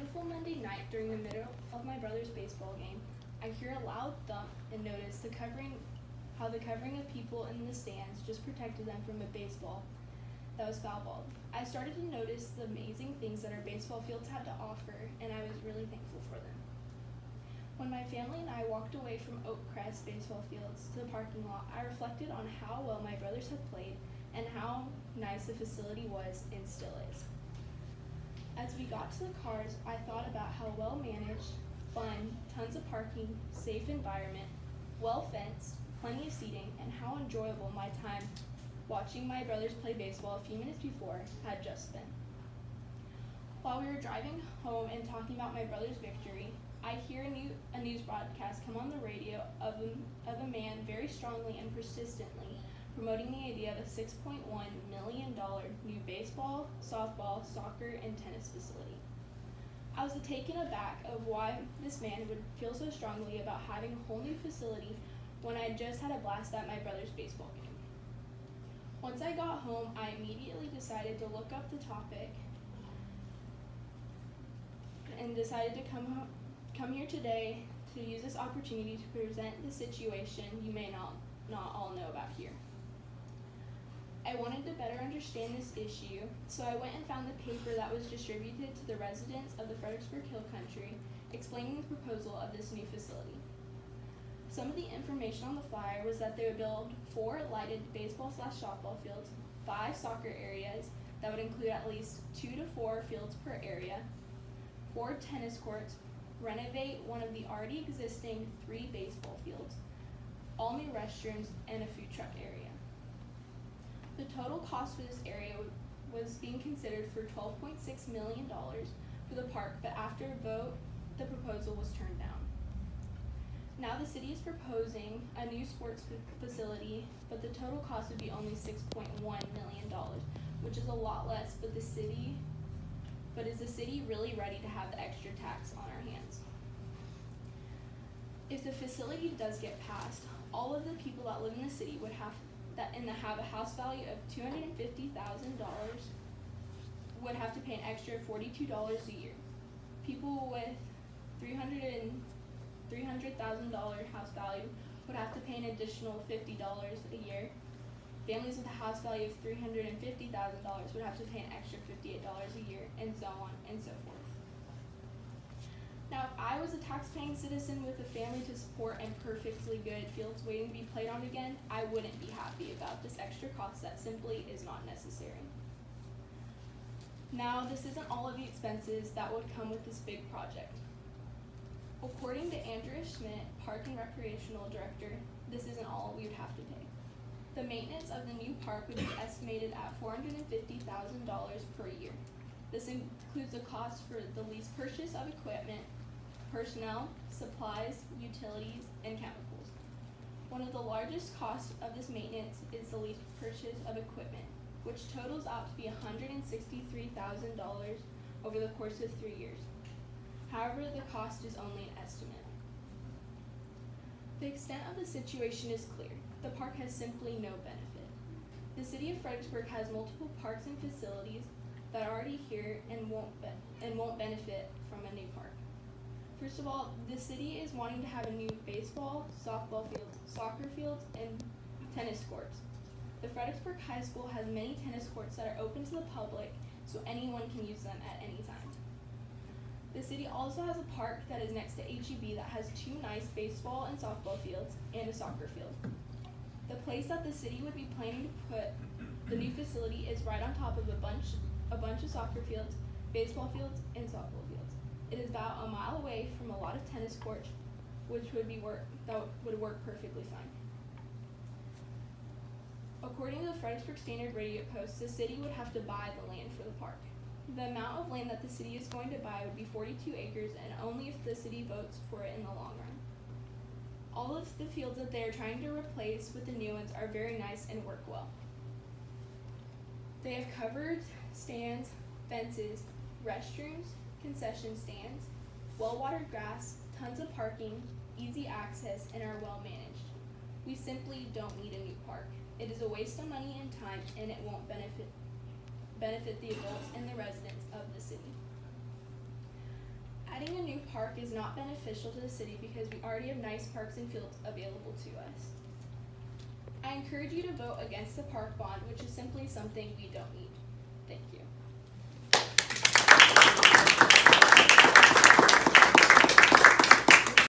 beautiful Monday night during the middle of my brother's baseball game, I hear a loud thump and notice how the covering of people in the stands just protected them from a baseball that was foul balled. I started to notice the amazing things that our baseball fields had to offer, and I was really thankful for them. When my family and I walked away from Oakcrest baseball fields to the parking lot, I reflected on how well my brothers had played and how nice the facility was and still is. As we got to the cars, I thought about how well managed, fun, tons of parking, safe environment, well fenced, plenty of seating, and how enjoyable my time watching my brothers play baseball a few minutes before had just been. While we were driving home and talking about my brother's victory, I hear a news broadcast come on the radio of a man very strongly and persistently promoting the idea of a $6.1 million new baseball, softball, soccer, and tennis facility. I was taken aback of why this man would feel so strongly about having a whole new facility when I just had a blast at my brother's baseball game. Once I got home, I immediately decided to look up the topic and decided to come here today to use this opportunity to present the situation you may not all know about here. I wanted to better understand this issue, so I went and found the paper that was distributed to the residents of the Fredericksburg Hill Country explaining the proposal of this new facility. Some of the information on the flyer was that they would build 4 lighted baseball/softball fields, 5 soccer areas that would include at least 2 to 4 fields per area, 4 tennis courts, renovate one of the already existing 3 baseball fields, all new restrooms, and a food truck area. The total cost for this area was being considered for $12.6 million for the park, but after a vote, the proposal was turned down. Now the city is proposing a new sports facility, but the total cost would be only $6.1 million, which is a lot less, but is the city really ready to have the extra tax on our hands? If the facility does get passed, all of the people that live in the city would have a house value of $250,000 would have to pay an extra $42 a year. People with $300,000 house value would have to pay an additional $50 a year. Families with a house value of $350,000 would have to pay an extra $58 a year, and so on and so forth. Now, if I was a tax-paying citizen with a family to support and perfectly good fields waiting to be played on again, I wouldn't be happy about this extra cost that simply is not necessary. Now, this isn't all of the expenses that would come with this big project. According to Andrea Schmidt, Park and Recreational Director, this isn't all we would have to pay. The maintenance of the new park would be estimated at $450,000 per year. This includes the cost for the lease purchase of equipment, personnel, supplies, utilities, and chemicals. One of the largest costs of this maintenance is the lease purchase of equipment, which totals out to be $163,000 over the course of 3 years. However, the cost is only an estimate. The extent of the situation is clear. The park has simply no benefit. The city of Fredericksburg has multiple parks and facilities that are already here and won't benefit from a new park. First of all, the city is wanting to have a new baseball, softball fields, soccer fields, and tennis courts. The Fredericksburg High School has many tennis courts that are open to the public, so anyone can use them at any time. The city also has a park that is next to HEB that has 2 nice baseball and softball fields and a soccer field. The place that the city would be planning to put the new facility is right on top of a bunch of soccer fields, baseball fields, and softball fields. It is about a mile away from a lot of tennis courts, which would work perfectly fine. According to the Fredericksburg Standard Radio Post, the city would have to buy the land for the park. The amount of land that the city is going to buy would be 42 acres, and only if the city votes for it in the long run. All of the fields that they are trying to replace with the new ones are very nice and work well. They have covered stands, fences, restrooms, concession stands, well-watered grass, tons of parking, easy access, and are well managed. We simply don't need a new park. It is a waste of money and time, and it won't benefit the adults and the residents of the city. park is not beneficial to the city because we already have nice parks and fields available to us. I encourage you to vote against the park bond, which is simply something we don't need.